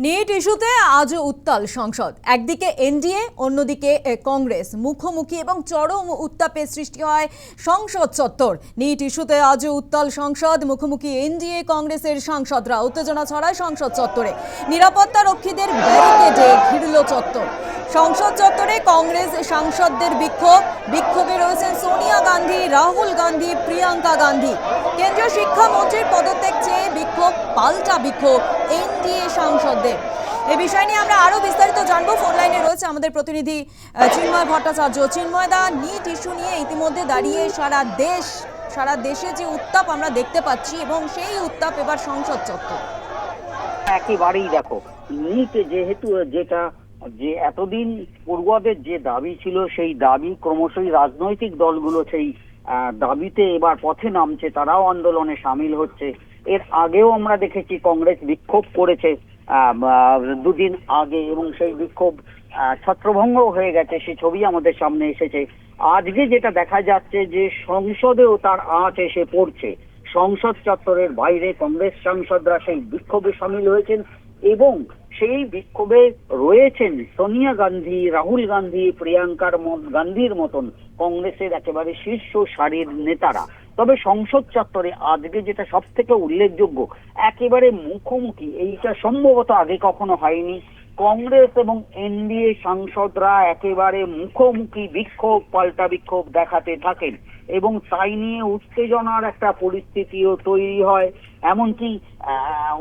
NEET ইস্যুতে আজও উত্তাল সংসদ। একদিকে এনডিএ, অন্যদিকে কংগ্রেস মুখোমুখি এবং চরম উত্তাপের সৃষ্টি হয় সংসদ চত্বর। নিট ইস্যুতে আজও উত্তাল সংসদ, মুখোমুখি এনডিএ কংগ্রেসের সাংসদরা। উত্তেজনা ছড়ায় সংসদ চত্বরে, নিরাপত্তা রক্ষীদের ব্যারিকেডে ঘিরল চত্বর। সংসদ চত্বরে কংগ্রেস সাংসদদের বিক্ষোভে রয়েছেন সোনিয়া গান্ধী, রাহুল গান্ধী, প্রিয়াঙ্কা গান্ধী। কেন্দ্রীয় শিক্ষামন্ত্রীর পদত্যাগ চেয়ে বিক্ষোভ, পাল্টা বিক্ষোভ এনডিএ সাংসদদের। এই বিষয় নিয়ে আমরা আরো বিস্তারিত জানবো। ফোন লাইনে রয়েছে আমাদের প্রতিনিধি চিন্ময় ভট্টাচার্য। চিন্ময়দা, নিট ইস্যু নিয়ে ইতিমধ্যে দাঁড়িয়ে সারা দেশে যে উত্তাপ আমরা দেখতে পাচ্ছি, এবং সেই উত্তাপ এবার সংসদ চত্বর। একেবারেই দেখো, নিট যেহেতু যে এতদিন পড়ুয়াদের যে দাবি ছিল, সেই দাবি ক্রমশই রাজনৈতিক দলগুলো সেই দাবিতে এবার পথে নামছে, তারাও আন্দোলনে সামিল হচ্ছে। এর আগেও আমরা দেখেছি কংগ্রেস বিক্ষোভ করেছে দুদিন আগে, এবং সেই বিক্ষোভ ছত্রভঙ্গ হয়ে গেছে, সে ছবি আমাদের সামনে এসেছে। আজকে যেটা দেখা যাচ্ছে যে সংসদেও তার আঁচ এসে পড়ছে। সংসদ চত্বরের বাইরে কংগ্রেস সাংসদরা সেই বিক্ষোভে সামিল হয়েছেন, এবং সেই বিক্ষোভে রয়েছেন সোনিয়া গান্ধী, রাহুল গান্ধী, প্রিয়াঙ্কার গান্ধীর মতন কংগ্রেসের একেবারে শীর্ষ সারির নেতারা। তবে সংসদ চত্বরে আজকে যেটা সব থেকে উল্লেখযোগ্য, একেবারে মুখোমুখি, এইটা সম্ভবত আগে কখনো হয়নি, কংগ্রেস এবং এনডিএ সাংসদরা একেবারে মুখোমুখি বিক্ষোভ, পাল্টা বিক্ষোভ দেখাতে থাকেন, এবং তাই নিয়ে উত্তেজনার একটা পরিস্থিতিও তৈরি হয়। এমনকি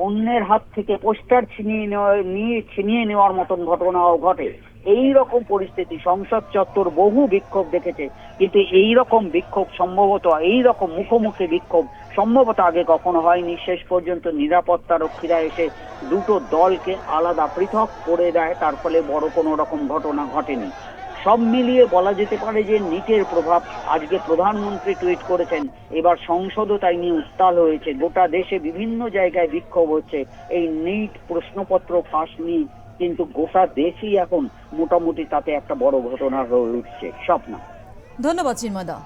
অন্যের হাত থেকে পোস্টার ছিনিয়ে নেওয়ার মতন ঘটনাও ঘটে। এই রকম পরিস্থিতি সংসদ চত্বর বহু বিক্ষোভ দেখেছে, কিন্তু এই রকম বিক্ষোভ সম্ভবত, এই রকম মুখোমুখি বিক্ষোভ সম্ভবত আগে কখনো হয়নি। শেষ পর্যন্ত নিরাপত্তা রক্ষীরা এসে দুটো দলকে আলাদা পৃথক করে দেয়, তার ফলে বড় কোনো রকম ঘটনা ঘটেনি। সব মিলিয়ে বলা যেতে পারে যে নিটের প্রভাব, আজকে প্রধানমন্ত্রী টুইট করেছেন, এবার সংসদও তাই নিয়ে উত্তাল হয়েছে। গোটা দেশে বিভিন্ন জায়গায় বিক্ষোভ হচ্ছে এই নিট প্রশ্নপত্র ফাঁস নিয়ে, কিন্তু গোটা দেশই এখন মোটামুটি তাতে একটা বড় ঘটনা হয়ে উঠছে। স্বপ্না। ধন্যবাদ চিন্ময়দা।